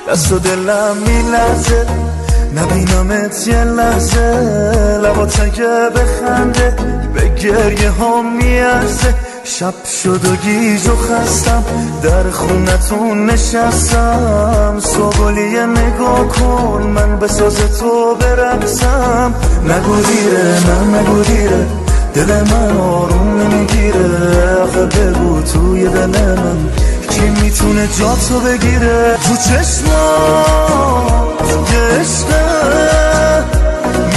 دست و دلم میلرزه نبینمت یه لحظه، لبات اگه بخنده به گریه ها میارزه. شب شد و گیج و خستم در خونتون نشستم، صبحولیه نگاه کن من به ساز تو برقصم. نگو دیره نه نگو دیره دل من آروم نمیگیره، آخه بگو توی دل من کی میتونه جا تو بگیره. تو چشمات یه عشقه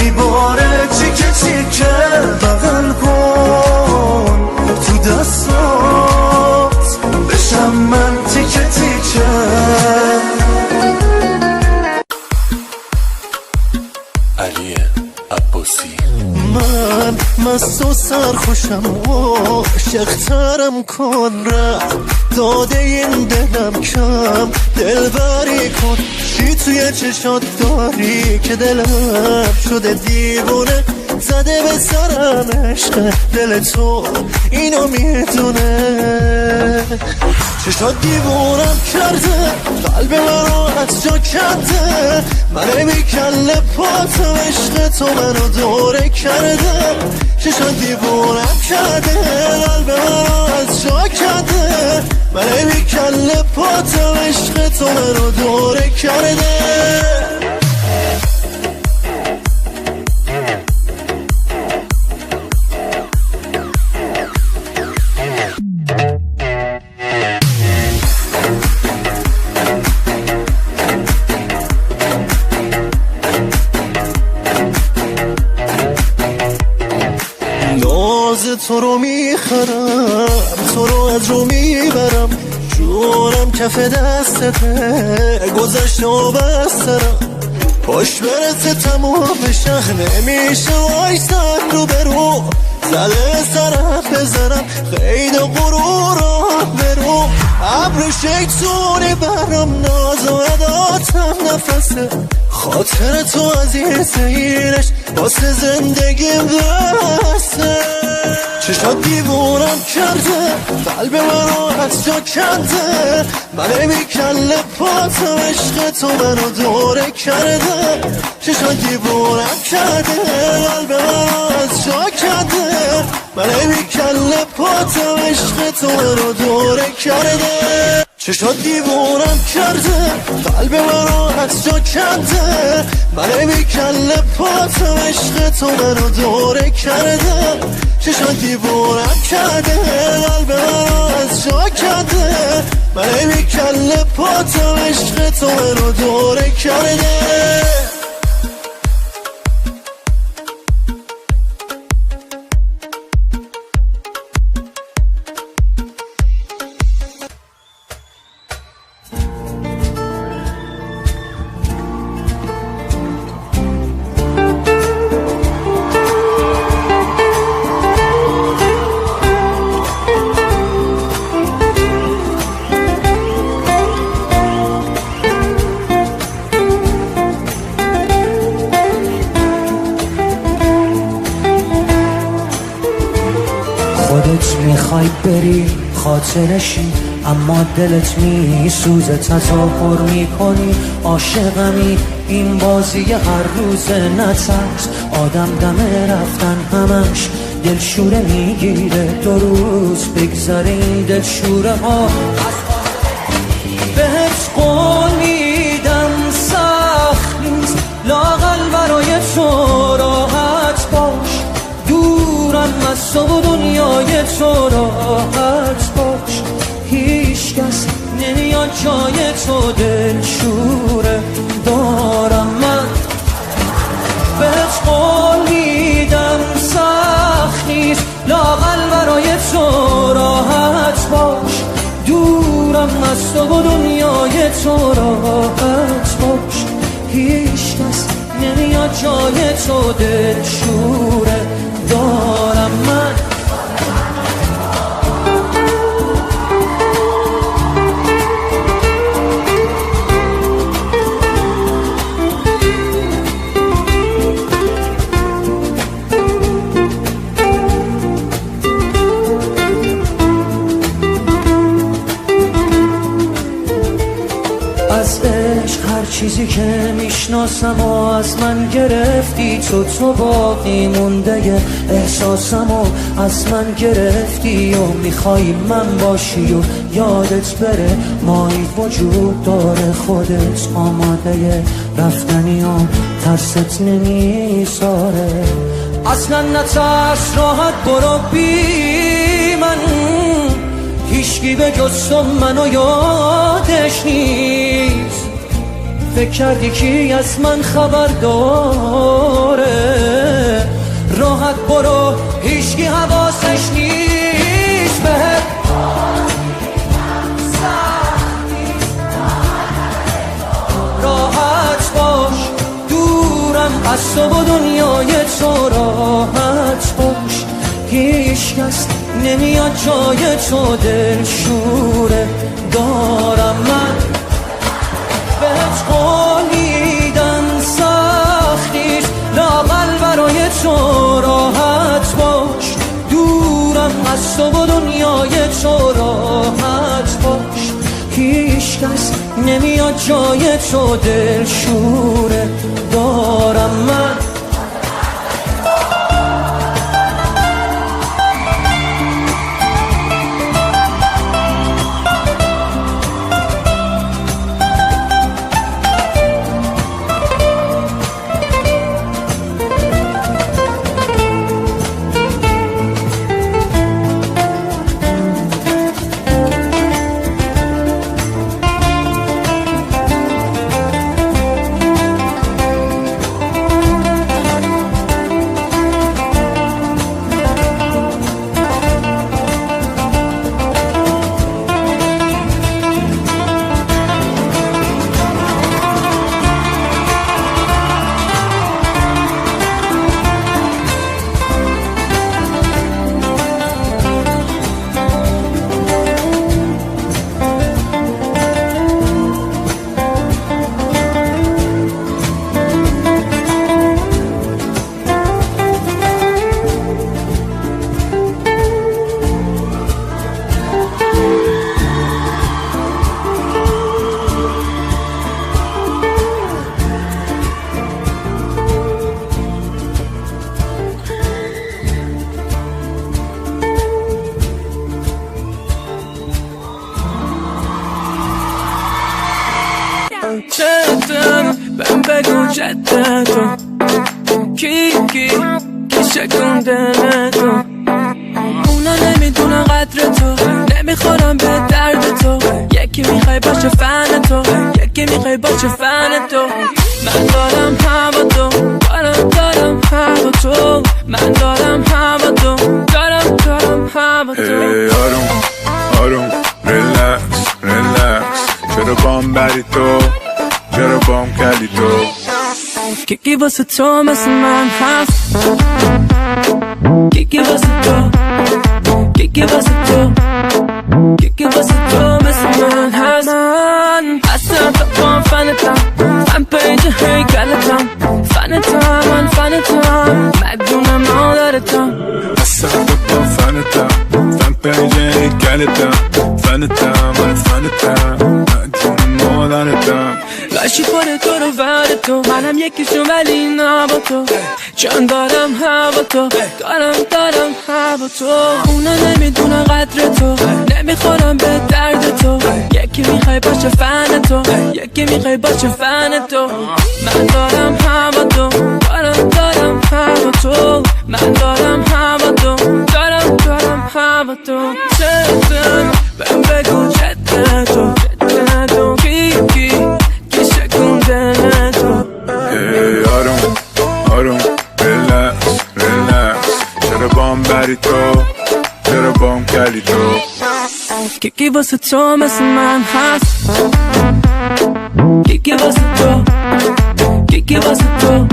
میباره چیکه چیکه، بغل کن تو دستات بشم من تیکه تیکه. علی عباسی من مست و سرخوشم عاشق‌ترم کن رفت داده این دلم کم دلبری کن. چی توی چشات داری که دلم شده دیوونه، زده به سرم عشق دل تو اینو میدونه. چشات دیوونم کرده قلب من رو از جا کنده، من میکله پاتم عشق تو منو دوره کرده. چشات دیوونم کرده قلب من رو از جا کنده، من میکله پاتم عشق تو منو دوره کرده. تو رو میخرم تو رو از رو میبرم، جونم کف دستته گذشته و بسترم. پاش برسه تموم بشه نمیشه وایسن رو برو، زله سرم بزنم خیلی غرورم برو. ابر شیطونی برم ناز و عداتم نفسه، خاطر تو عزیز اینش واسه زندگیم بسته. چشات دیوونم کرده قلب من رو از جا کنده، من میکله پاتم عشق تو منو دوره کرده. چشات دیوونم کرده قلب من رو از جا کنده، من میکله پاتم عشق تو منو دوره کرده. چشات دیوونم کرده قلب من رو از جا کنده، من میکله پاتم عشق تو منو دوره کرده. چشات دیوونم کرده قلب من رو از جا کنده، من میکله پاتم عشق تو منو دوره کرده. خودت میخوای بری خاطرشی، اما دلت میسوزه تظاهر میکنی عاشقمی. این بازی هر روز نترس، آدم دم رفتن همش دلشوره میگیره. 2 روز بگذره این دلشوره ها بهت قول میدم سخت نیست، لااقل برای تو راحت باش. دورم از تو و دنیای تو راحت باش، هیچ کس نمیاد جای تو دلشوره دارم من. بهت قول میدم سخت نیست، لااقل برای تو راحت باش. دورم از تو و دنیای تو راحت باش، هیچ کس نمیاد جای تو دلشوره دارم من. از عشق چیزی که میشناسم و از من گرفتی، تو باقی مونده احساسم و از من گرفتی و میخوای من باشی و یادت بره مایی وجود داره، خودت آماده رفتنی و ترست نمیذاره. اصلا نترس، راحت برو بی من، هیچکی به جز تو منو یادش نیست. فکر کردی کی از من خبر داره؟ راحت برو، هیچکی حواسش نیست بهت. راحت باش، دورم از تو و دنیای تو. راحت باش، هیچ کس نمیاد جای تو. دلشوره دارم من، بهت قول میدم سخت نیست لااقل برای تو. راحت باش، دورم از تو و دنیای تو. راحت باش، هیچ کس نمیاد جای تو. دلشوره دارم من. جدن بهم بگو جدتو کی شکونده تو. اونا نمیدونن قدر تو، نمیخورم به درد تو. یکی میخوای باشه فن تو، یکی میخوای باشه فن تو. من دارم هوا تو، دارم هوا تو. من دارم هوا تو، دارم هوا تو. آروم آروم ریلکس چرا بام بری تو، چرا بام کلی تو. یکی واسه تو مثل من هست، یکی واسه تو، یکی واسه تو، یکی واسه تو مثل من هست. من اصلا بام فنتم، فن پیج هیکلتم. فنتم من فنتم، مدونه مادرتم. اصلا بام فنتم، فن پیج هیکلتم. فنتم من فنتم، مدونه مادرتم. لاشی پاره تو رو ور تو، منم یکیشون ولی نه با تو. جان دارم هوا تو، دارم هوا تو. اونا نمیدونن قدر تو، نمیخورم به درد تو. یکی میخوای باشه فن تو، یکی میخوای باشه فن تو. من دارم هوا تو، دارم هوا تو. من دارم هوا تو، دارم هوا تو. جدن بهم بگو جدتو کی شکونده تو. آروم ریلکس چرا بام بری تو، چرا بام کلی تو. یکی واسه تو مثل من هست، یکی واسه تو، یکی واسه تو،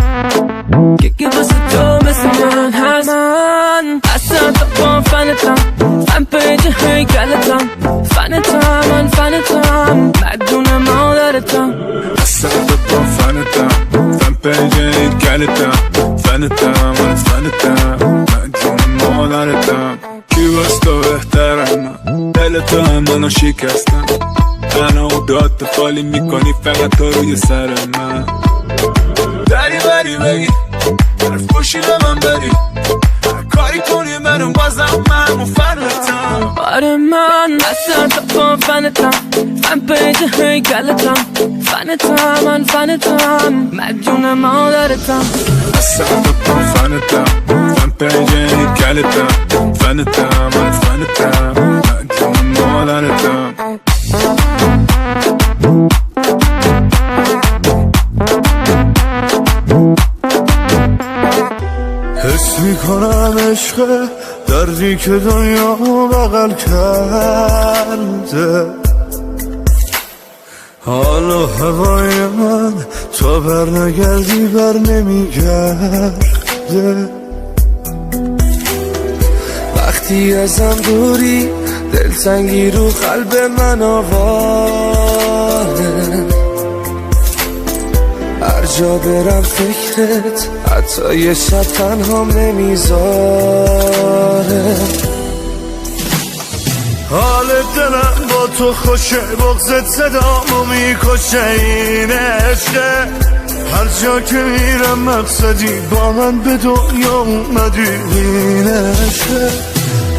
یکی واسه تو مثل من هست. من اصلا بام فنتم، فن پیج هیکلتم. فنتم من فنتم، مدونه مادرتم. اصلا بام فنتم، فن پیج هیکلتم. فنتم من فنتم، مدونه مادرتم. کی واسه تو بهترم، دل تو هم منو شکستم. منو داد دفاع خالی میکنی فقط تو روی سر من دری بری بگی حرف باشی به من بری کاری کنی منو بازم من فنتم آره من اصلا تو فنتم فن پیج هیکلتم فنتم من فنتم مجون مادرتم اصلا تو فنتم فن پیج هیکلتم فنتم من فنتم مجون مادرتم حس میکنم عشق دردی که دنیا بغل کرده حالا هوای من تا بر نگردی بر نمیگرده وقتی ازم دوری دلتنگی رو قلب من آورده هر جا برم فکرت حتی یه شب تنهام نمیذاره حال دلم با تو خوشه بغضت صدامو میکشه این عشقه هر جا که میرم مقصدی با من به دنیا اومدی این عشقه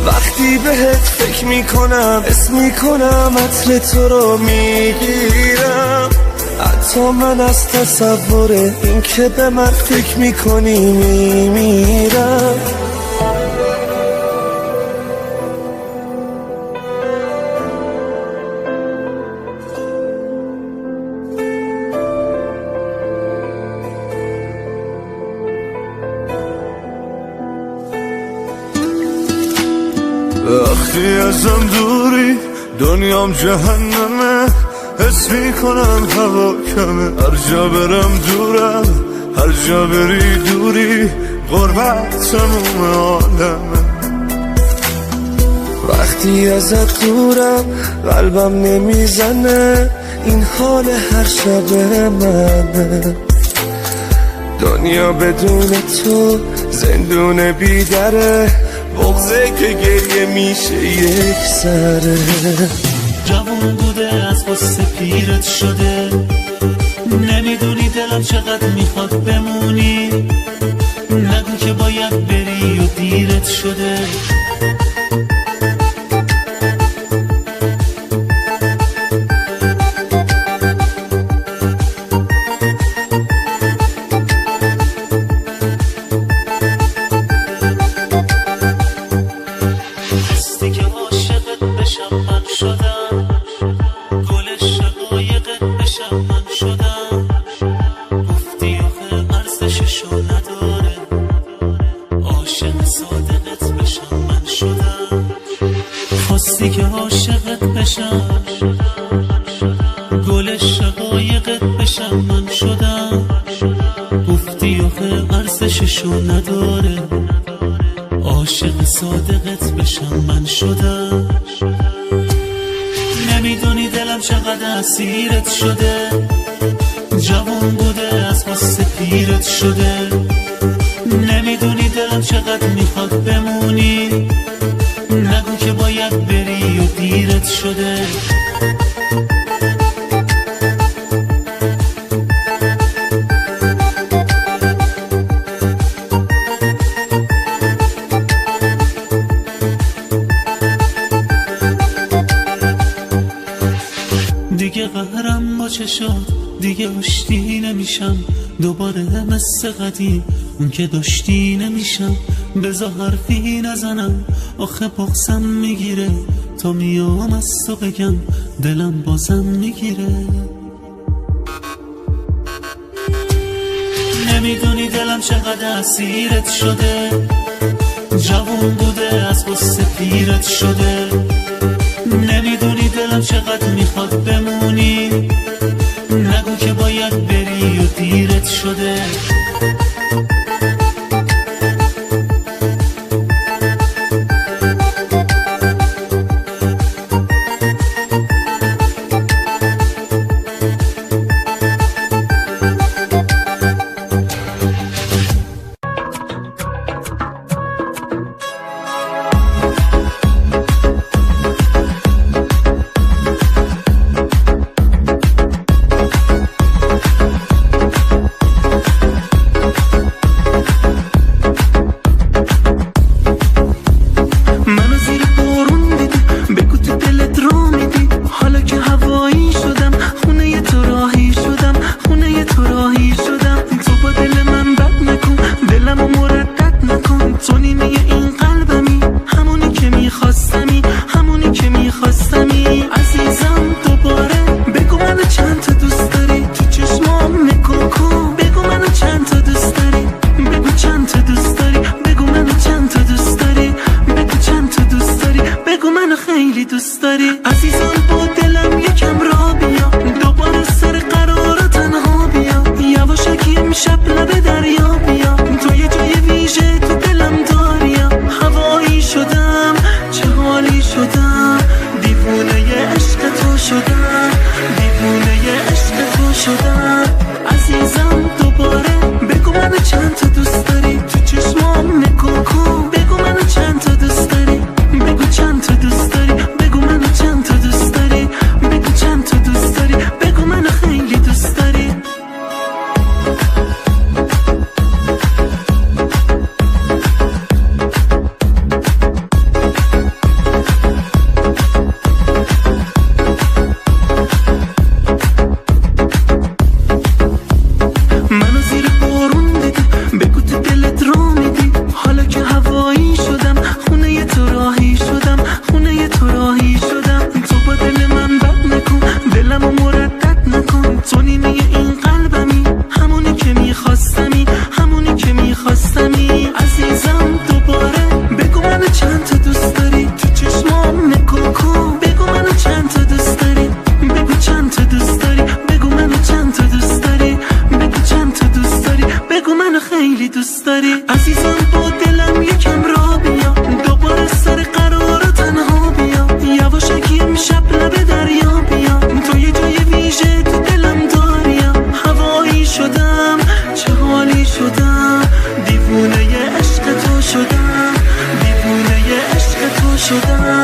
وقتی بهت فکر میکنم اسم میکنم عطر تو رو میگیرم حتی من از تصور این که به من فکر میکنی میمیرم وقتی ازم دوری دنیام جهنمه حس میکنم هوا کمه هر جا برم دورم هر جا بری دوری غربت تموم عالمه وقتی ازت دورم قلبم نمیزنه این حال هر شب منه دنیا بدون تو زندون بیدره بغضه که گریه میشه یک سره جوان بوده از غصه پیرت شده نمیدونی دلم چقدر میخواد بمونی نگو که باید بری و دیرت شده هستی که عاشقت بشم من شدم گل شقایقت بشم من شدم گفتی آخه ارزششو نداره عاشق صادقت بشم من شدم خواستی که عاشقت بشم گل شقایقت بشم من شدم گفتی آخه ارزششو نداره عاشق صادقت بشم من شدم نمیدونی دلم چقدر اسیرت شده جوان بوده از غصه پیرت شده نمیدونی دلم چقدر میخواد بمونی نگو که باید بری و دیرت شده دیگه قهرم با چه شد دیگه آشتی نمیشم دوباره مثل قدیم اون که داشتی نمیشم بذار حرفی نزنم آخه بغضم میگیره تا میام از تو بگم دلم بازم میگیره نمیدونی دلم چقدر اسیرت شده جوان بوده از غصه پیرت شده نمیدونی دلم چقدر میخواد بمونی نگو که باید بری و دیرت شده داری. عزیزم با دلم یکم را بیا، دوباره سر قرار تنها بیا. یواشکی امشب لب دریا بیا، تو یه جای ویژه تو دلم داری. هوایی شدم چه حالی شدم، دیوونه عشق تو شدم، دیوونه عشق تو شدم. عزیزم دوباره بگو منو چند تا دوست داری، تو چشمام نگاه کن بگو منو چند تا دوست داری، بگو چند تا دوست داری، بگو منو چند تا دوست داری، بگو چند تا دوست داری، بگو منو خیلی دوست داری. منو زیر بارون دیدی، بگو تو دلت را میدی. حالا که هوایی شدم، خونه تو راهی شدم، خونه تو راهی شدم. تو با دل من بد نکن، دلمو مردد نکن. تو نیمه این قلبمی، همونی که میخواستمی، همونی که میخواستمی. عزیزم دوباره بگو منو چند تا دوست داری، تو چشمام نگاه کن بگو منو چند تا دوست داری، بگو چند تا دوست داری، بگو منو چند تا دوست داری، بگو چند تا دوست داری، بگو منو خیلی دوست داری. عزیزم با دلم یکم را بیا، دوباره سر قرار تنها بیا. یواشکی امشب لب دریا بیا، تو یه جای ویژه تو دلم داری. هوایی شدم چه حالی شدم، دیوونه عشق تو شدم، دیوونه عشق تو شدم.